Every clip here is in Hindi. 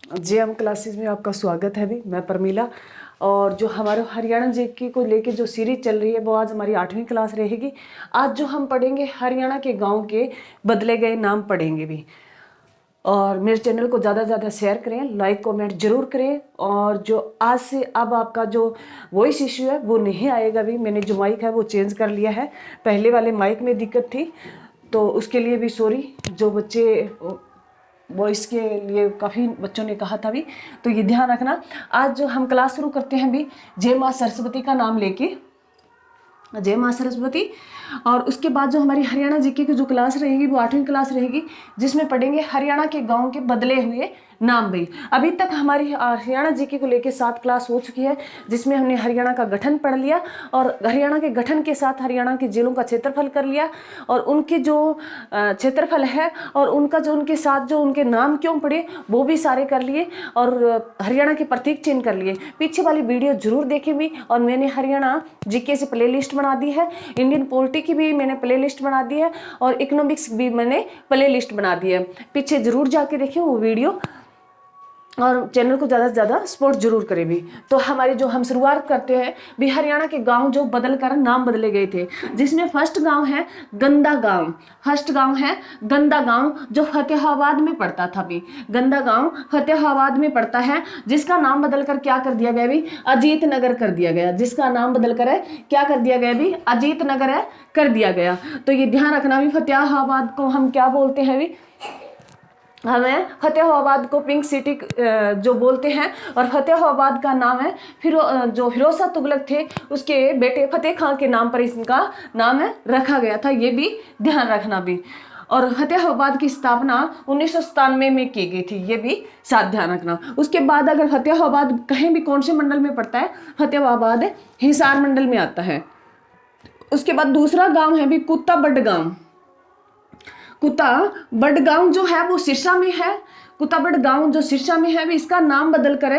जेएम क्लासेस में आपका स्वागत है। भी मैं परमीला, और जो हमारे हरियाणा जेके को लेके जो सीरीज चल रही है वो आज हमारी 8वीं क्लास रहेगी। आज जो हम पढ़ेंगे हरियाणा के गांव के बदले गए नाम पढ़ेंगे भी। और मेरे चैनल को ज़्यादा से ज़्यादा शेयर करें, लाइक कमेंट जरूर करें। और जो आज से अब आपका जो वॉइस इश्यू है वो नहीं आएगा भी। मैंने जो माइक है वो चेंज कर लिया है, पहले वाले माइक में दिक्कत थी तो उसके लिए भी सॉरी। जो बच्चे वॉइस के लिए काफ़ी बच्चों ने कहा था भी, तो ये ध्यान रखना। आज जो हम क्लास शुरू करते हैं भी जय माँ सरस्वती का नाम लेके, जय माँ सरस्वती। और उसके बाद जो हमारी हरियाणा जीके की जो क्लास रहेगी वो 8वीं क्लास रहेगी, जिसमें पढ़ेंगे हरियाणा के गांव के बदले हुए नाम भी। अभी तक हमारी हरियाणा जीके को लेके 7 क्लास हो चुकी है, जिसमें हमने हरियाणा का गठन पढ़ लिया और हरियाणा के गठन के साथ हरियाणा के जिलों का क्षेत्रफल कर लिया और उनके जो क्षेत्रफल है और उनका जो उनके साथ जो उनके नाम क्यों पड़े वो भी सारे कर लिए और हरियाणा के प्रतीक चिन्ह कर लिए। पीछे वाली वीडियो जरूर देखें भी। और मैंने हरियाणा जीके से प्ले लिस्ट बना दी है, इंडियन पॉलिटी की भी मैंने प्ले लिस्ट बना दी है और इकोनॉमिक्स भी मैंने प्ले लिस्ट बना दी है। पीछे जरूर जाके देखें वो वीडियो और चैनल को ज़्यादा से ज़्यादा सपोर्ट जरूर करें भी। तो हमारी जो हम शुरुआत करते हैं भी हरियाणा के गांव जो बदल कर नाम बदले गए थे, जिसमें फर्स्ट गांव है गंदा गांव। फर्स्ट गांव है गंदा गांव जो फतेहाबाद में पड़ता था भी। गंदा गांव फतेहाबाद में पड़ता है, जिसका नाम बदल कर क्या कर दिया गया भी, अजीत नगर कर दिया गया। जिसका नाम बदल कर है क्या कर दिया गया भी, अजीत नगर है कर दिया गया। तो ये ध्यान रखना भी, फतेहाबाद को हम क्या बोलते हैं भी, हमें फतेहाबाद को पिंक सिटी जो बोलते हैं। और फतेहाबाद का नाम है फिर जो फिरोज शाह तुगलक थे उसके बेटे फतेह खां के नाम पर इसका नाम है रखा गया था। ये भी ध्यान रखना भी। और फतेहाबाद की स्थापना 1997 में की गई थी, ये भी साथ ध्यान रखना। उसके बाद अगर फतेहाबाद कहीं भी कौन से मंडल में पड़ता है, फतेहाबाद हिसार मंडल में आता है। उसके बाद दूसरा गांव है भी कुत्ता बड़गांव। कुत्ता बड़गांव जो है वो सिरसा में है। कुत्ता बड़गांव जो सिरसा में है भी, इसका नाम बदल कर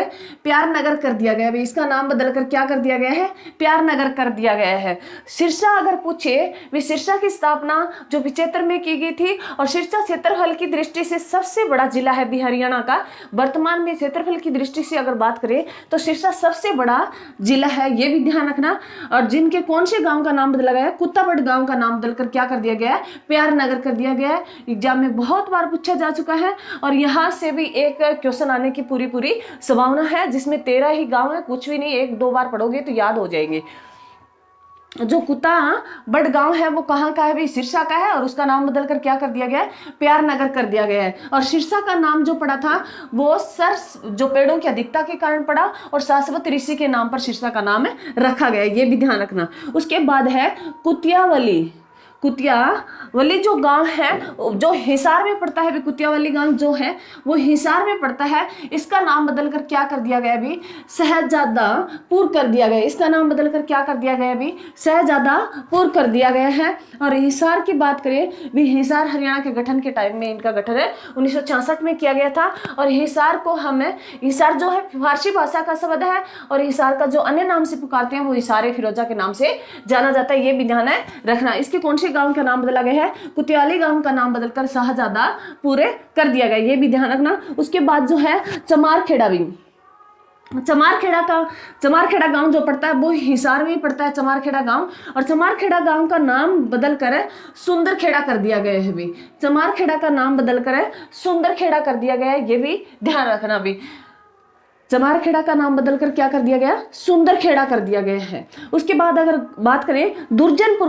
प्यार नगर कर दिया गया है। इसका नाम बदल कर क्या कर दिया गया है, प्यार नगर कर दिया गया है। सिरसा अगर पूछे भी, सिरसा की स्थापना जो 75 में की गई थी और सिरसा क्षेत्रफल की दृष्टि से सबसे बड़ा जिला है भी हरियाणा का। वर्तमान में क्षेत्रफल की दृष्टि से अगर बात करें तो सिरसा सबसे बड़ा जिला है, ये भी ध्यान रखना। और जिनके कौन से गाँव का नाम बदला गया है, कुत्ता बड़गांव का नाम बदल कर क्या कर दिया गया है, प्यार नगर कर दिया गया है। एग्जाम में बहुत बार पूछा जा चुका है और यहाँ से भी एक क्वेश्चन आने की पूरी संभावना है, जिसमें 13 ही गांव है, कुछ भी नहीं, 1-2 बार पढ़ोगे तो याद हो जाएंगे। जो कुत्ता बड़गांव है वो कहाँ का है भी, सिरसा का है और उसका नाम बदल कर क्या कर दिया गया है, प्यार नगर कर दिया गया है। और सिरसा का नाम जो पड़ा था वो सर जो पेड़ों की अधिकता के कारण पड़ा और शाश्वत ऋषि के नाम पर सिरसा का नाम रखा गया, ये भी ध्यान रखना। उसके बाद है कुतियावली। कुतियावली जो गांव है जो हिसार में पड़ता है भी, कुतियावली गांव जो है वो हिसार में पड़ता है। इसका नाम बदल कर क्या कर दिया गया भी, शहजादापुर कर दिया गया। इसका नाम बदल कर क्या कर दिया गया भी, शहजादापुर कर दिया गया है। और हिसार की बात करें भी, हिसार हरियाणा के गठन के टाइम में इनका गठन है 1966 में किया गया था। और हिसार को हमें, हिसार जो है फारसी भाषा का शब्द है और हिसार का जो अन्य नाम से पुकारते हैं वो हिसार फिरोजा के नाम से जाना जाता है, ये भी ध्यान है रखना। इसके कौन से गांव का नाम बदला गया है, कुतियाली गांव का नाम बदलकर शाहजादापुर कर दिया गया, ये भी ध्यान रखना। उसके बाद जो है चमारखेड़ा भी, चमारखेड़ा गांव जो पड़ता है वो हिसार में पड़ता है, चमारखेड़ा गांव। और चमारखेड़ा गांव का नाम बदल कर सुंदरखेड़ा कर दिया गया है भी। चमारखेड़ा का नाम बदल कर सुंदरखेड़ा कर दिया गया है, ये भी ध्यान रखना भी। चमारखेड़ा का नाम बदलकर क्या कर दिया गया, सुंदरखेड़ा कर दिया गया है। उसके बाद अगर बात करें दुर्जनपुर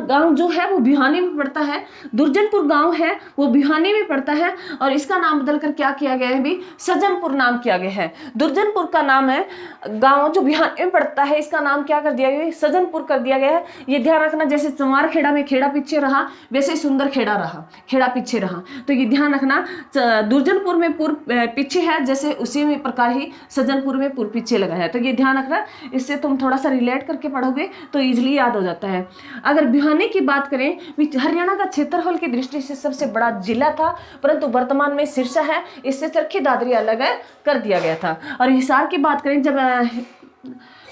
गांव जो है वो भिवानी में पड़ता है। दुर्जनपुर गांव है वो भिवानी में पड़ता है और इसका नाम बदलकर क्या किया गया है भी, सज्जनपुर नाम किया गया है। दुर्जनपुर का नाम है गांव जो भिवानी में पड़ता है, इसका नाम क्या कर दिया गया, सज्जनपुर कर दिया गया है। ये ध्यान रखना, जैसे चमारखेड़ा में खेड़ा पीछे रहा वैसे सुंदरखेड़ा रहा, खेड़ा पीछे रहा। तो ये ध्यान रखना, दुर्जनपुर में पूर्व पीछे है, जैसे उसी प्रकार ही सज्जनपुर में पूर्व पीछे लगा है। तो ये ध्यान रखना, इससे तुम थोड़ा सा रिलेट करके पढ़ोगे तो इजीली याद हो जाता है। अगर भिवानी की बात करें, हरियाणा का क्षेत्रफल की दृष्टि से सबसे बड़ा जिला था, परंतु वर्तमान में सिरसा है, इससे चरखी दादरी अलग कर दिया गया था। और हिसार की बात करें, जब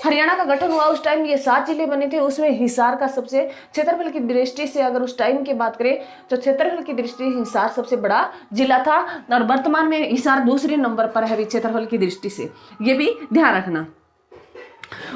हरियाणा का गठन हुआ उस टाइम ये 7 जिले बने थे, उसमें हिसार का सबसे, क्षेत्रफल की दृष्टि से अगर उस टाइम की बात करें तो क्षेत्रफल की दृष्टि से हिसार सबसे बड़ा जिला था, और वर्तमान में हिसार दूसरे नंबर पर है क्षेत्रफल की दृष्टि से, ये भी ध्यान रखना।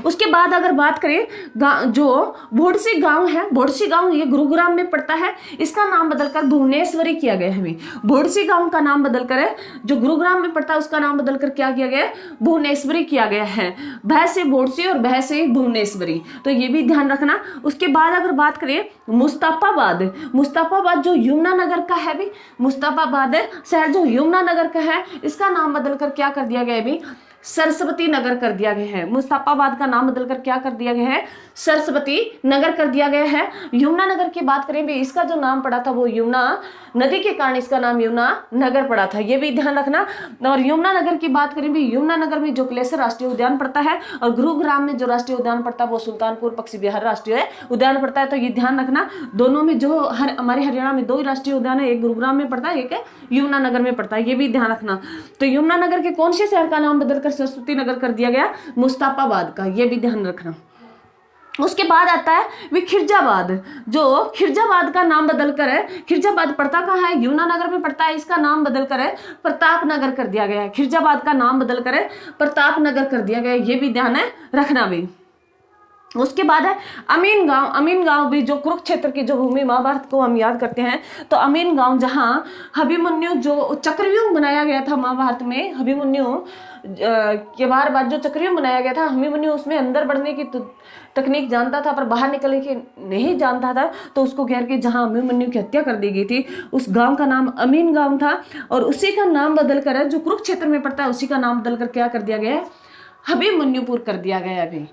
उसके बाद अगर बात करें जो भोडसी गांव है, भोडसी गांव ये गुरुग्राम में पड़ता है, इसका नाम बदलकर भुवनेश्वरी किया गया है। भोडसी गांव का नाम बदलकर जो गुरुग्राम में पड़ता है उसका नाम बदलकर क्या किया गया, भुवनेश्वरी किया गया है। भय से भोडसी और भय से भुवनेश्वरी, तो ये भी ध्यान रखना। उसके बाद अगर बात करें मुस्तफाबाद, मुस्तफाबाद जो यमुनानगर का है भी, मुस्तफाबाद शहर जो यमुनानगर का है, इसका नाम बदलकर क्या कर दिया गया है, सरस्वती नगर कर दिया गया है। मुस्तफाबाद का नाम बदलकर क्या कर दिया गया है, सरस्वती नगर कर दिया गया है। यमुना नगर की बात करें भी, इसका जो नाम पड़ा था वो यमुना नदी के कारण इसका नाम यमुना नगर पड़ा था, ये भी ध्यान रखना। और यमुना नगर की बात करें भी, यमुना नगर में जो क्लेसर राष्ट्रीय उद्यान पड़ता है, और गुरुग्राम में जो राष्ट्रीय उद्यान पड़ता है वो सुल्तानपुर पक्षी विहार राष्ट्रीय उद्यान पड़ता है। तो ये ध्यान रखना, दोनों में जो हमारे हरियाणा में 2 राष्ट्रीय उद्यान है, एक गुरुग्राम में पड़ता है, एक यमुना नगर में पड़ता है, ये भी ध्यान रखना। तो यमुना नगर के कौन से शहर का नाम बदलकर सरस्वती नगर कर दिया गया, मुस्तफाबाद का, ये भी ध्यान रखना। उसके बाद आता है वे खिरजाबाद, जो खिरजाबाद का नाम बदलकर है, खिरजाबाद पड़ता कहाँ है, यमुनानगर में पड़ता है, इसका नाम बदलकर है प्रताप नगर कर दिया गया है। खिरजाबाद का नाम बदलकर है प्रताप नगर कर दिया गया है, ये भी ध्यान है रखना भी। उसके बाद है अमीन गांव, अमीन गांव भी जो कुरुक्षेत्र की जो भूमि, महाभारत को हम याद करते हैं तो अमीन गांव जहाँ अभिमन्यु जो चक्रव्यूह बनाया गया था महाभारत में, अभिमन्यु के बाद जो चक्रव्यूह बनाया गया था, अभिमन्यु उसमें अंदर बढ़ने की तकनीक जानता था पर बाहर निकलने की नहीं जानता था, तो उसको घेर के जहाँ अभिमन्यु की हत्या कर दी गई थी उस गांव का नाम अमीन गांव था, और उसी का नाम बदलकर है जो कुरुक्षेत्र में पड़ता है उसी का नाम बदलकर क्या कर दिया गया है, अभिमन्युपुर कर दिया गया है। अभी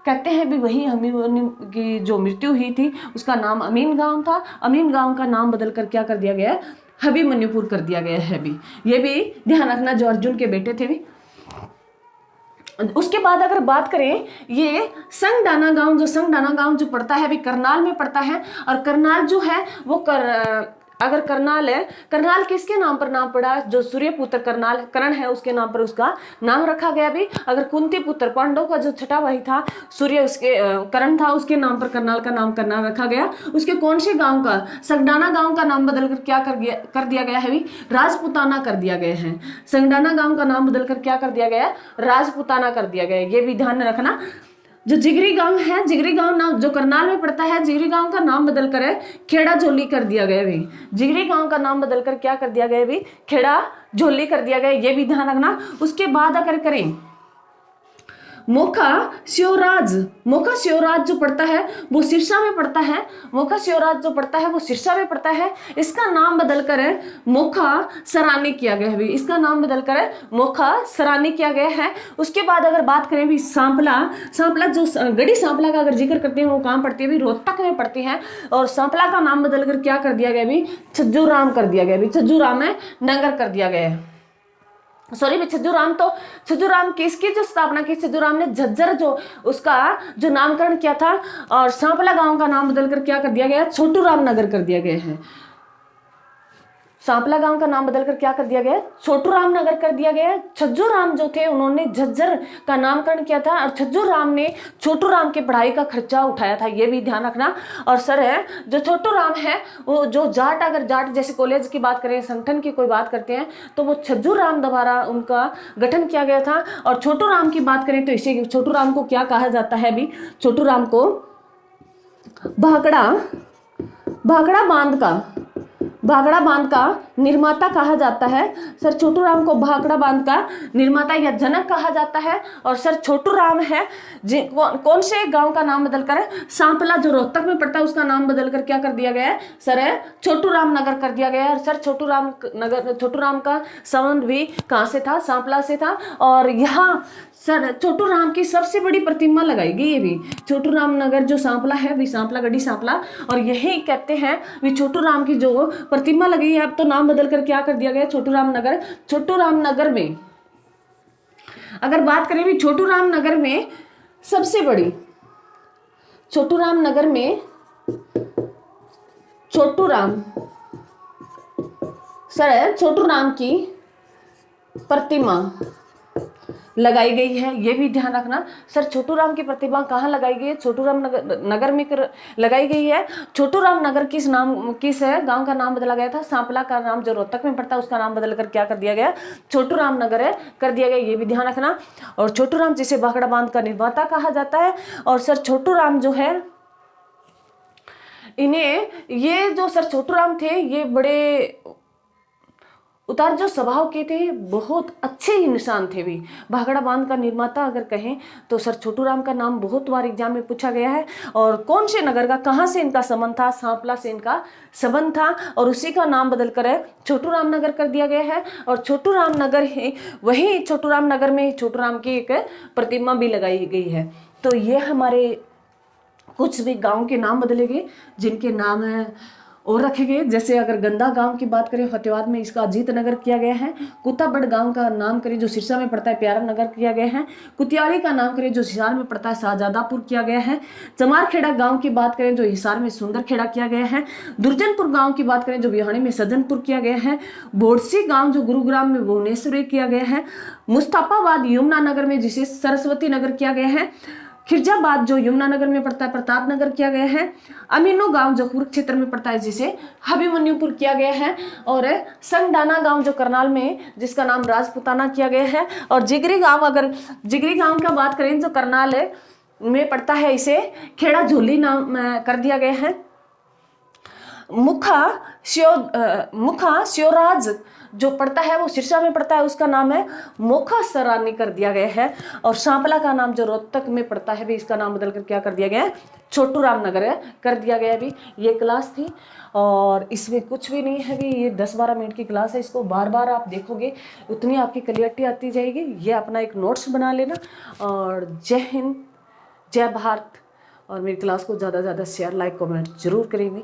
कहते हैं भी वही अभिमन्यु की जो मृत्यु हुई थी उसका नाम अमीन गांव था, अमीन गांव का नाम बदलकर क्या कर दिया गया है, अभिमन्युपुर कर दिया गया है भी, ये भी ध्यान रखना, जो अर्जुन के बेटे थे भी। उसके बाद अगर बात करें ये संगडाना गांव, जो संगडाना गांव जो पड़ता है अभी करनाल में पड़ता है, और करनाल जो है वो अगर करनाल है, करनाल किसके नाम पर नाम पड़ा, जो सूर्यपुत्र करनाल कर्ण है उसके नाम पर उसका नाम रखा गया भी। अगर कुंती पुत्र पांडव का जो छठा भाई था सूर्य, उसके कर्ण था, उसके नाम पर करनाल का नाम करनाल रखा गया। उसके कौन से गांव का, संगडाना गांव का नाम बदलकर क्या कर दिया गया है भी, राजपुताना कर दिया गया है। संगडाना गांव का नाम बदलकर क्या कर दिया गया, राजपुताना कर दिया गया, ये भी ध्यान रखना। जो जिगरी गांव है, जिगरी गांव नाम जो करनाल में पड़ता है, जिगरी गांव का नाम बदलकर है खेड़ा झोली कर दिया गया भी, जिगरी गांव का नाम बदलकर क्या कर दिया गया भी, खेड़ा झोली कर दिया गया, ये भी ध्यान रखना। उसके बाद अगर करें मोखा शिवराज, मोखा शिवराज जो पड़ता है वो सिरसा में पड़ता है, मोखा शिवराज जो पड़ता है वो सिरसा में पड़ता है, इसका नाम बदलकर है मोखा सरानी किया गया है, इसका नाम बदलकर है मोखा सरानी किया गया है। उसके बाद अगर बात करें भी सांपला, सांपला जो गढ़ी सांपला का अगर जिक्र करते हैं वो कहाँ पड़ती है भी, रोहतक में पड़ती है, और सांपला का नाम बदलकर क्या कर दिया गया भी, छज्जूराम कर दिया गया भी, छज्जूराम में नगर कर दिया गया है। सॉरी भी छज्जूराम, तो छज्जूराम किसकी जो स्थापना की, छज्जूराम ने झज्जर जो उसका जो नामकरण किया था, और सांपला गांव का नाम बदलकर क्या कर दिया गया, छोटू राम नगर कर दिया गया है। सांपला गांव का नाम बदलकर क्या कर दिया गया, छोटू राम नगर कर दिया गया। छज्जू राम जो थे उन्होंने झज्जर का नामकरण किया था, और छज्जू राम ने छोटू राम के पढ़ाई का खर्चा उठाया था, ये भी ध्यान रखना। और सर है जो छोटू राम है वो जो जाट, अगर जाट जैसे कॉलेज की बात करें, संगठन की कोई बात करते हैं तो वो छज्जू राम द्वारा उनका गठन किया गया था। और छोटू राम की बात करें तो इसे छोटू राम को क्या कहा जाता है भी, छोटू राम को भाखड़ा बांध का निर्माता कहा जाता है। सर छोटू राम को भाखड़ा बांध का निर्माता या जनक कहा जाता है। और सर छोटू राम है कौन से गांव का नाम बदलकर, सांपला जो रोहतक में पड़ता है उसका नाम बदलकर क्या कर दिया गया है, सर है छोटू राम नगर कर दिया गया है। और सर छोटू राम का संबंध भी कहाँ से था, सांपला से था। और यहाँ सर छोटू राम की सबसे बड़ी प्रतिमा लगाई गई है भी, छोटू राम नगर जो सांपला है भी, सांपला गढ़ी सांपला, और यही कहते हैं भी छोटू राम की जो प्रतिमा लगी है, अब तो नाम बदलकर क्या कर दिया गया, छोटू राम नगर। छोटू राम नगर में अगर बात करें भी, छोटू राम नगर में सबसे बड़ी, छोटू राम नगर में छोटू राम सर छोटू राम की प्रतिमा लगाई गई है, ये भी ध्यान रखना। सर छोटू राम की प्रतिमा कहाँ लगाई गई है? छोटू राम नगर में लगाई गई है। छोटू राम नगर किस है गांव का नाम बदला गया था? सांपला का नाम जो रोहतक में पड़ता है उसका नाम बदल कर क्या कर दिया गया? छोटू राम नगर है कर दिया गया, ये भी ध्यान रखना। और छोटू राम जिसे भाखड़ा बांध का निर्माता कहा जाता है। और सर छोटू राम जो है इन्हें, ये जो सर छोटू राम थे ये बड़े उतार जो स्वभाव के थे, बहुत अच्छे इंसान थे भी। भाखड़ा बांध का निर्माता अगर कहें तो सर छोटू राम का नाम बहुत बार एग्जाम में पूछा गया है। और कौन से नगर का, कहाँ से इनका संबंध था? सांपला से इनका संबंध था और उसी का नाम बदल कर छोटू राम नगर कर दिया गया है। और छोटू राम नगर ही, वही छोटू राम नगर में छोटू राम की एक प्रतिमा भी लगाई गई है। तो ये हमारे कुछ भी गांव के नाम बदले गए जिनके नाम है और रखे गए। जैसे अगर गंदा गांव की बात करें, फतेहाबाद में इसका अजीत नगर किया गया है। कुत्ताबड़ गांव का नाम करें जो सिरसा में पड़ता है, प्यारा नगर किया गया है। कुतियाड़ी का नाम करें जो हिसार में पड़ता है, शाहजादापुर किया गया है। चमारखेड़ा गांव की बात करें जो हिसार में सुंदरखेड़ा किया गया है। दुर्जनपुर गांव की बात करें जो बिहानी में सज्जनपुर किया गया है। बोडसी गांव जो गुरुग्राम में भुवनेश्वरी किया गया है। मुस्तफाबाद यमुनानगर में जिसे सरस्वती नगर किया गया है। खिरजाबाद जो यमुनानगर में पड़ता है, प्रताप नगर किया गया है। अमीनो गांव जो कुरुक्षेत्र में पड़ता है जिसे अभिमन्युपुर किया गया है। और संगडाना गांव जो करनाल में जिसका नाम राजपुताना किया गया है। और जिगरी गांव, अगर जिगरी गांव का बात करें जो करनाल में पड़ता है इसे खेड़ा झोली नाम कर दिया गया है। मुखा श्योराज जो पड़ता है वो सिरसा में पड़ता है, उसका नाम है मोखा सरानी कर दिया गया है। और सांपला का नाम जो रोहतक में पड़ता है भी इसका नाम बदल कर क्या कर दिया गया है? छोटू राम नगर है कर दिया गया। भी ये क्लास थी और इसमें कुछ भी नहीं है भी, ये 10-12 मिनट की क्लास है। इसको बार बार आप देखोगे उतनी आपकी क्लियरिटी आती जाएगी। ये अपना एक नोट्स बना लेना। और जय हिंद, जय भारत। और मेरी क्लास को ज़्यादा से ज़्यादा शेयर, लाइक, कमेंट जरूर करेंगे।